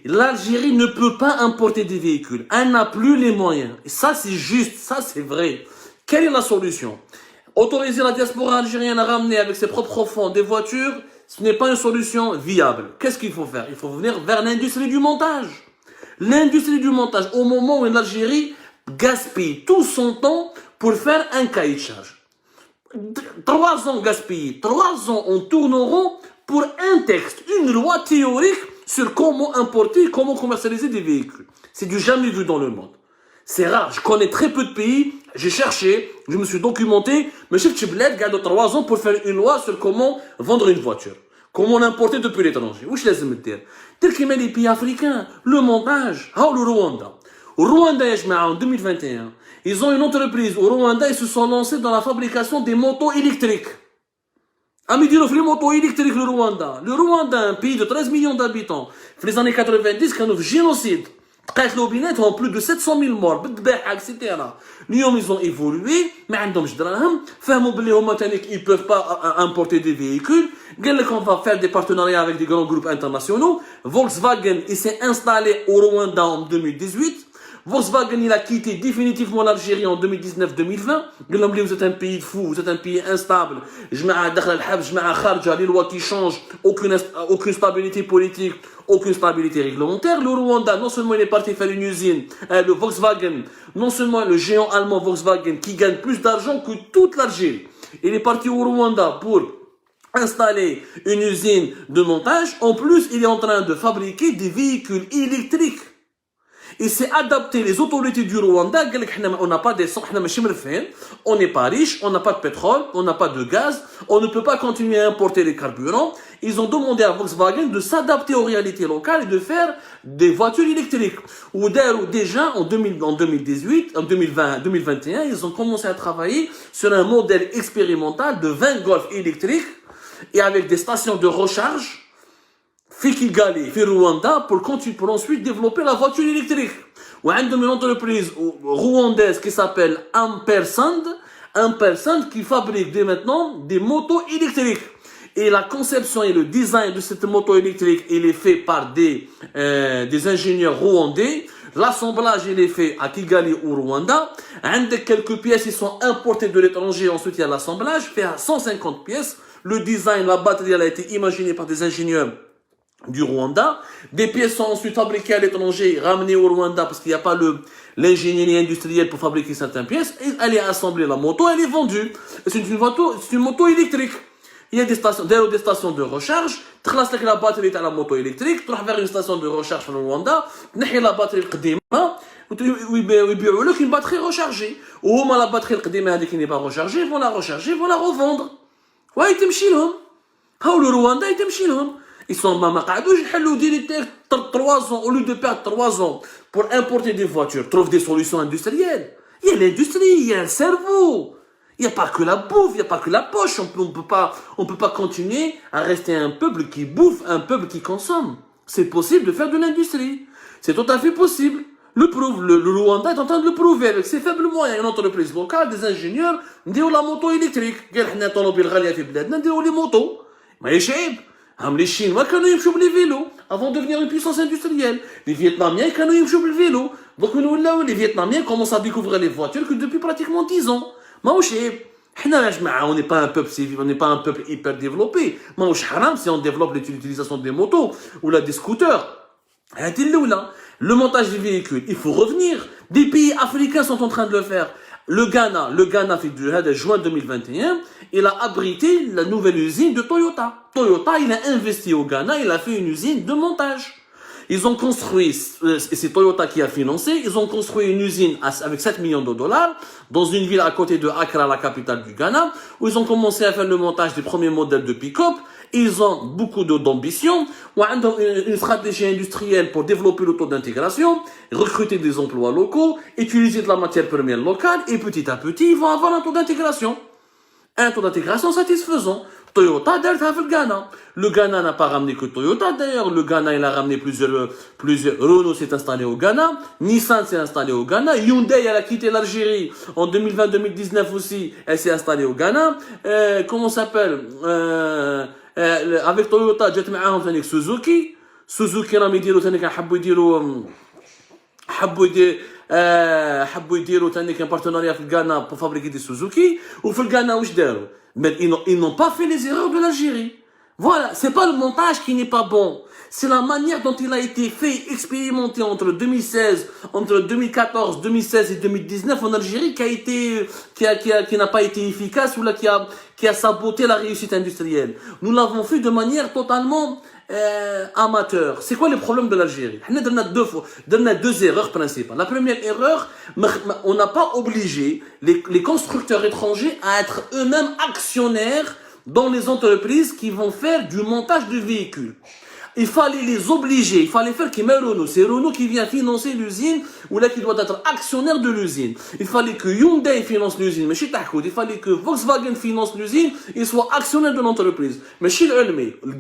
l'Algérie ne peut pas importer des véhicules. Elle n'a plus les moyens. Et ça, c'est juste, ça, c'est vrai. Quelle est la solution? Autoriser la diaspora algérienne à ramener avec ses propres fonds des voitures, ce n'est pas une solution viable. Qu'est-ce qu'il faut faire? Il faut venir vers l'industrie du montage. L'industrie du montage, au moment où l'Algérie gaspille tout son temps pour faire un cahier de charge. 3 ans gaspillés, 3 ans on tourne en rond pour un texte, une loi théorique sur comment importer, comment commercialiser des véhicules. C'est du jamais vu dans le monde. C'est rare, je connais très peu de pays, j'ai cherché, je me suis documenté, mais chef Tchiblet garde 3 ans pour faire une loi sur comment vendre une voiture. Comment l'importer depuis l'étranger. Où je laisse me dire? Tel qu'il met les pays africains, le montage, le Rwanda. Au Rwanda, en 2021, ils ont une entreprise. Au Rwanda, ils se sont lancés dans la fabrication des motos électriques. Amis du les motos électriques, le Rwanda. Le Rwanda, un pays de 13 millions d'habitants. Dans les années 90, quand on a fait génocide. Ils ont plus de 700 000 morts, etc. Ils ont évolué, mais ils ont ils ne peuvent pas importer des véhicules. On va faire des partenariats avec des grands groupes internationaux. Volkswagen s'est installé au Rwanda en 2018. Volkswagen, il a quitté définitivement l'Algérie en 2019-2020. Vous êtes un pays de fou, vous êtes un pays instable. Je mets les lois qui changent, aucune stabilité politique, aucune stabilité réglementaire. Le Rwanda, non seulement il est parti faire une usine, le Volkswagen, non seulement le géant allemand Volkswagen qui gagne plus d'argent que toute l'Algérie. Il est parti au Rwanda pour installer une usine de montage. En plus, il est en train de fabriquer des véhicules électriques. Et c'est adapté, les autorités du Rwanda, on n'a pas d'essence, on n'est pas riche, on n'a pas de pétrole, on n'a pas de gaz, on ne peut pas continuer à importer les carburants. Ils ont demandé à Volkswagen de s'adapter aux réalités locales et de faire des voitures électriques. Ou déjà, en 2018, en 2021, ils ont commencé à travailler sur un modèle expérimental de 20 Golf électriques et avec des stations de recharge. Kigali, Rwanda, pour ensuite développer la voiture électrique. Ou une entreprise rwandaise qui s'appelle Ampersand qui fabrique dès maintenant des motos électriques. Et la conception et le design de cette moto électrique, il est fait par des ingénieurs rwandais. L'assemblage, il est fait à Kigali au Rwanda. Quelques pièces, ils sont importées de l'étranger. Ensuite, il y a l'assemblage, fait à 150 pièces. Le design, la batterie, elle a été imaginée par des ingénieurs du Rwanda. Des pièces sont ensuite fabriquées à l'étranger, ramenées au Rwanda parce qu'il n'y a pas l'ingénierie industrielle pour fabriquer certaines pièces. Et elle est assemblée, la moto, elle est vendue. C'est une moto électrique. Il y a des stations de recharge. Tu as la batterie de la moto électrique. Tu vas vers une station de recharge au Rwanda. Tu as la batterie القديمة. ويبيعوا لك une batterie rechargée. وهما la batterie القديمة هذه qui n'est pas rechargée, vont la recharger, vont la revendre. Ouais, تمشي لهم. هاو le Rwanda يتمشي لهم. Ils sont ما قعدوش يحلوا ديريكت 3 ans au lieu de perdre 3 ans pour importer des voitures. Trouve des solutions industrielles. Il y a l'industrie, il y a un cerveau. Il n'y a pas que la bouffe, il n'y a pas que la poche. On peut pas continuer à rester un peuple qui bouffe, un peuple qui consomme. C'est possible de faire de l'industrie. C'est tout à fait possible. Le Rwanda est en train de le prouver avec ses faibles moyens. Une entreprise locale, des ingénieurs, نديروا la moto électrique. قال حنا طوموبيل غالية في بلادنا نديروا les motos. ما يشعب. Les Chinois, ils يمشوا بالvélo avant de devenir une puissance industrielle. Les Vietnamiens, ils يمشوا بالvélo. Donc, les Vietnamiens commencent à découvrir les voitures que depuis pratiquement 10 ans. On n'est pas un peuple civil, on n'est pas un peuple hyper développé. Haram si on développe l'utilisation des motos ou des scooters. Le montage des véhicules, il faut revenir. Des pays africains sont en train de le faire. Le Ghana fait du juin 2021, il a abrité la nouvelle usine de Toyota. Toyota, il a investi au Ghana, il a fait une usine de montage. Ils ont construit, et c'est Toyota qui a financé, ils ont construit une usine avec 7 millions de dollars dans une ville à côté de Accra, la capitale du Ghana, où ils ont commencé à faire le montage des premiers modèles de pick-up. Ils ont beaucoup d'ambition, une stratégie industrielle pour développer le taux d'intégration, recruter des emplois locaux, utiliser de la matière première locale, et petit à petit, ils vont avoir un taux d'intégration. Un taux d'intégration satisfaisant. Toyota, le Ghana. Le Ghana n'a pas ramené que Toyota, d'ailleurs. Le Ghana, il a ramené plusieurs. Renault s'est installé au Ghana. Nissan s'est installé au Ghana. Hyundai, elle a quitté l'Algérie en 2020-2019 aussi. Elle s'est installée au Ghana. Comment ça s'appelle avec Toyota, j'ai avec Suzuki. Suzuki راهم يديروا ثاني حبوا يديروا ثاني كان بارتناريا في الغانا pour fabriquer des Suzuki وفي الغانا واش داروا mais ils n'ont pas fait les erreurs de l'Algérie. Voilà, c'est pas le montage qui n'est pas bon, c'est la manière dont il a été fait, expérimenté entre 2014, 2016 et 2019 en Algérie qui n'a pas été efficace ou là qui a saboté la réussite industrielle. Nous l'avons fait de manière totalement amateur. C'est quoi le problème de l'Algérie? On a deux erreurs principales. La première erreur, on n'a pas obligé les constructeurs étrangers à être eux-mêmes actionnaires dans les entreprises qui vont faire du montage de véhicules. Il fallait les obliger, il fallait faire qu'il y ait Renault. C'est Renault qui vient financer l'usine ou là qui doit être actionnaire de l'usine. Il fallait que Hyundai finance l'usine, mais chez Takoud. Il fallait que Volkswagen finance l'usine et soit actionnaire de l'entreprise. Mais chez le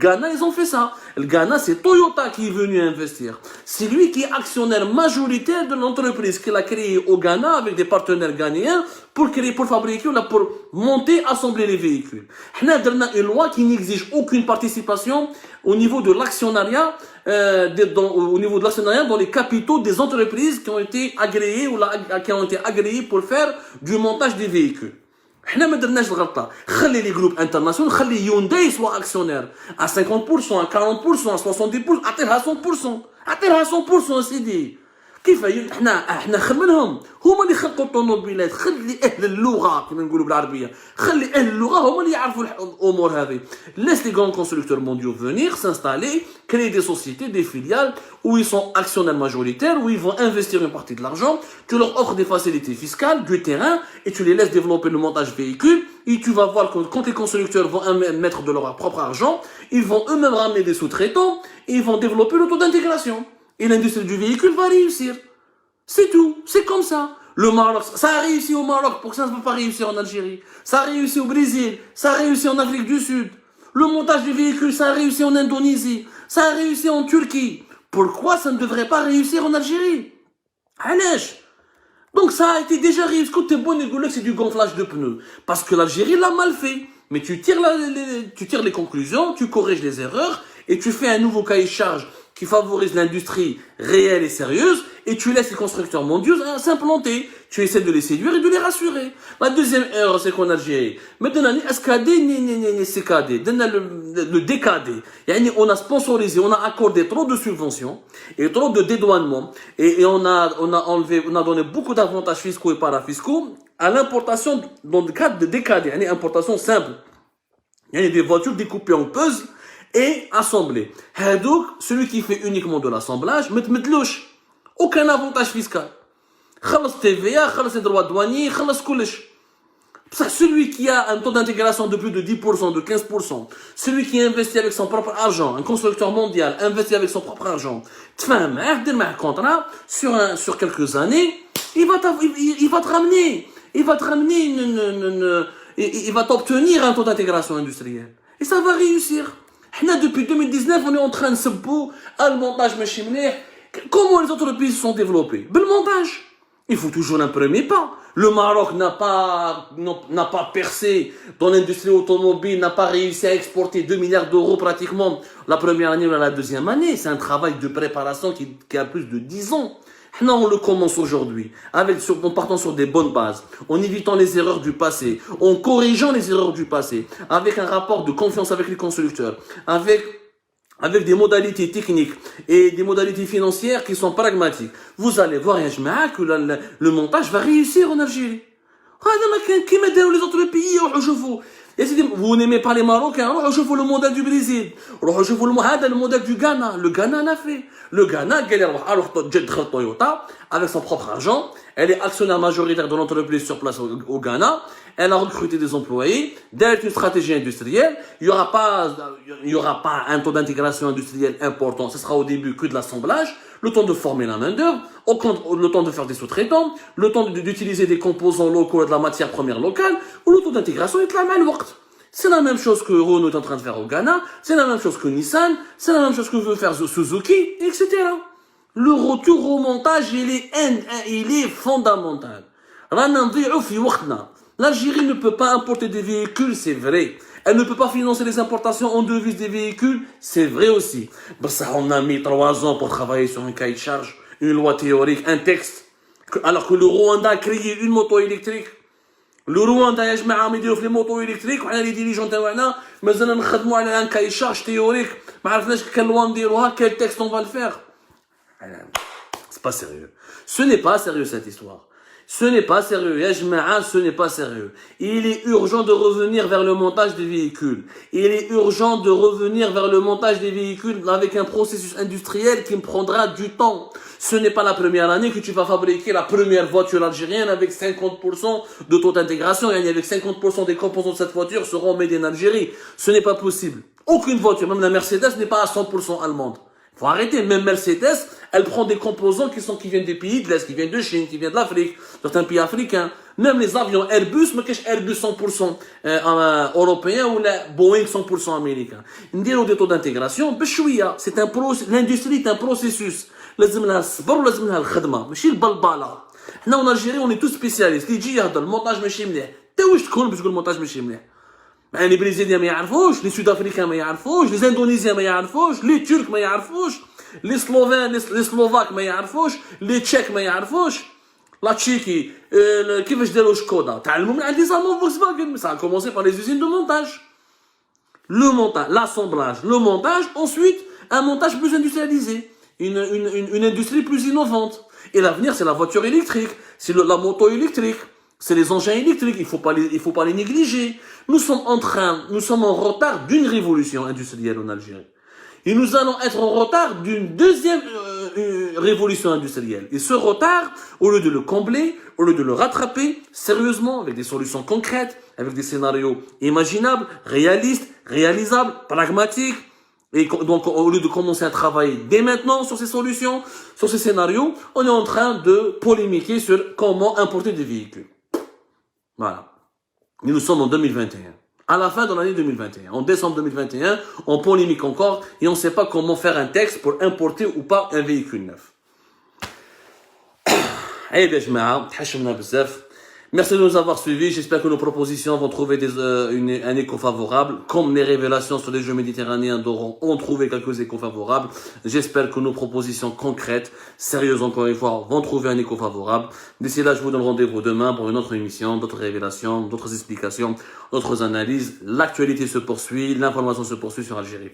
Ghana, ils ont fait ça. Le Ghana, c'est Toyota qui est venu investir. C'est lui qui est actionnaire majoritaire de l'entreprise qu'il a créée au Ghana avec des partenaires ghanéens pour fabriquer ou là pour monter, assembler les véhicules. On a une loi qui n'exige aucune participation au niveau de l'actionnariat, dans les capitaux des entreprises qui ont été agréées pour faire du montage des véhicules. احنا ما درناش الغلطه خلي les groupes internationaux خلي Hyundai soit actionnaire à 50% à 40% à 70% اعطيها 100% اعطيها 100% سيدي كيف احنا خير منهم هما اللي خلقوا الطوموبيلات خلي اهل اللغه كما نقولوا بالعربيه خلي اهل اللغه هما اللي يعرفوا الامور هذه laisse les grands constructeurs mondiaux venir s'installer créer des sociétés des filiales où ils sont actionnaires majoritaires où ils vont investir une partie de l'argent tu leur offres des facilités fiscales du terrain et tu les laisses développer le montage véhicule et tu vas voir que quand les constructeurs vont mettre de leur propre argent ils vont eux-mêmes ramener des sous-traitants et ils vont développer le taux d'intégration. Et l'industrie du véhicule va réussir. C'est tout. C'est comme ça. Le Maroc, ça a réussi au Maroc. Pourquoi ça ne peut pas réussir en Algérie? Ça a réussi au Brésil. Ça a réussi en Afrique du Sud. Le montage du véhicule, ça a réussi en Indonésie. Ça a réussi en Turquie. Pourquoi ça ne devrait pas réussir en Algérie? Allez. Donc ça a été déjà réussi. Quand t'es bon, c'est du gonflage de pneus. Parce que l'Algérie l'a mal fait. Mais tu tires les conclusions, tu corriges les erreurs et tu fais un nouveau cahier de charge qui favorise l'industrie réelle et sérieuse, et tu laisses les constructeurs mondiaux s'implanter. Tu essaies de les séduire et de les rassurer. La deuxième erreur, c'est qu'en Algérie, maintenant, SKD, CKD, le DKD. On a sponsorisé, on a accordé trop de subventions et trop de dédouanements, et on a donné beaucoup d'avantages fiscaux et parafiscaux à l'importation dans le cadre de DKD, importation simple. Il y a des voitures découpées en puzzles et assemblé. Donc, celui qui fait uniquement de l'assemblage, metlouche. Aucun avantage fiscal. Khalas TVA, khalas les droits douaniers, khalas koulish. Celui qui a un taux d'intégration de plus de 10%, de 15%, celui qui investit avec son propre argent, un constructeur mondial, investit avec son propre argent, un contrat, sur quelques années, il va te ramener, il va t'obtenir un taux d'intégration industrielle. Et ça va réussir. Depuis 2019, on est en train de se bouger le montage machine. Comment les entreprises sont développées? Le montage. Il faut toujours un premier pas. Le Maroc n'a pas percé dans l'industrie automobile, n'a pas réussi à exporter 2 milliards d'euros pratiquement la première année ou la deuxième année. C'est un travail de préparation qui a plus de 10 ans. Non, on le commence aujourd'hui, en partant sur des bonnes bases, en évitant les erreurs du passé, en corrigeant les erreurs du passé, avec un rapport de confiance avec les constructeurs, avec des modalités techniques et des modalités financières qui sont pragmatiques. Vous allez voir, que le montage va réussir en Algérie. Les autres pays, vous n'aimez pas les Marocains, je vois le modèle du Brésil, je vois le modèle du Ghana. Le Ghana l'a fait. Le Ghana, alors Toyota, avec son propre argent, elle est actionnaire majoritaire de l'entreprise sur place au Ghana, elle a recruté des employés, derrière une stratégie industrielle, il y aura pas un taux d'intégration industrielle important, ce sera au début que de l'assemblage, le temps de former la main-d'œuvre, le temps de faire des sous-traitants, le temps d'utiliser des composants locaux et de la matière première locale, ou le taux d'intégration est la même waqt. C'est la même chose que Renault est en train de faire au Ghana, c'est la même chose que Nissan, c'est la même chose que veut faire Suzuki, etc. Le retour au montage, il est fondamental. رانا نضيعوا في وقتنا. L'Algérie ne peut pas importer des véhicules, c'est vrai. Elle ne peut pas financer les importations en devises des véhicules, c'est vrai aussi. Ça, on a mis 3 ans pour travailler sur un cahier de charge, une loi théorique, un texte. Alors que le Rwanda a créé une moto électrique. Le Rwanda, يا جماعة عم يديروا في لي موطو إلكتريك وحنا لي ديريجون تاعنا مازلنا نخدموا على ان كاي شارج تيوريك ما عرفناش كان لوا نديروها quel texte on va le faire. C'est pas sérieux. Ce n'est pas sérieux cette histoire. Ce n'est pas sérieux, ya jma'a, ce n'est pas sérieux. Il est urgent de revenir vers le montage des véhicules. Il est urgent de revenir vers le montage des véhicules avec un processus industriel qui me prendra du temps. Ce n'est pas la première année que tu vas fabriquer la première voiture algérienne avec 50% de taux d'intégration et avec 50% des composants de cette voiture seront made in Algérie. Ce n'est pas possible. Aucune voiture, même la Mercedes, n'est pas à 100% allemande. Faut arrêter, même Mercedes, elle prend des composants qui viennent des pays de l'Est, qui viennent de Chine, qui viennent de l'Afrique, certains pays africains. Même les avions Airbus, mais qu'est-ce Airbus 100% européen ou la Boeing 100% américain. Ils disent des taux d'intégration, c'est un processus, l'industrie est un processus. لازم لها الصبر ولازم لها الخدمه ماشي البلبله. حنا en Algérie on est tous spécialistes اللي يجي يهضر المونتاج ماشي مليح انت واش تكون باش تقول المونتاج ماشي مليح. يعني لي بريزيليان ما يعرفوش لي سود افريكان ما يعرفوش لي اندونيزيان ما يعرفوش لي ترك ما يعرفوش لي سلوفان لي سلوفاك ما يعرفوش لي تشيك ما يعرفوش لا تشيكي كيفاش داروا شكودا تعلموا من عند لي زالمون فولكسفاغن. Ça a commencé par les usines de montage, le montage, l'assemblage, le montage, ensuite un montage plus industrialisé, une industrie plus innovante. Et l'avenir, c'est la voiture électrique, c'est la moto électrique, c'est les engins électriques, il faut pas les négliger. Nous sommes en retard d'une révolution industrielle en Algérie. Et nous allons être en retard d'une deuxième révolution industrielle. Et ce retard, au lieu de le combler, au lieu de le rattraper sérieusement, avec des solutions concrètes, avec des scénarios imaginables, réalistes, réalisables, pragmatiques, et donc, au lieu de commencer à travailler dès maintenant sur ces solutions, sur ces scénarios, on est en train de polémiquer sur comment importer des véhicules. Voilà. Et nous sommes en 2021. À la fin de l'année 2021. En décembre 2021, on polémique encore et on ne sait pas comment faire un texte pour importer ou pas un véhicule neuf. Eh bien, merci de nous avoir suivis. J'espère que nos propositions vont trouver un écho favorable. Comme les révélations sur les Jeux méditerranéens d'Oran ont trouvé quelques échos favorables. J'espère que nos propositions concrètes, sérieuses encore une fois, vont trouver un écho favorable. D'ici là, je vous donne rendez-vous demain pour une autre émission, d'autres révélations, d'autres explications, d'autres analyses. L'actualité se poursuit, l'information se poursuit sur Algérie.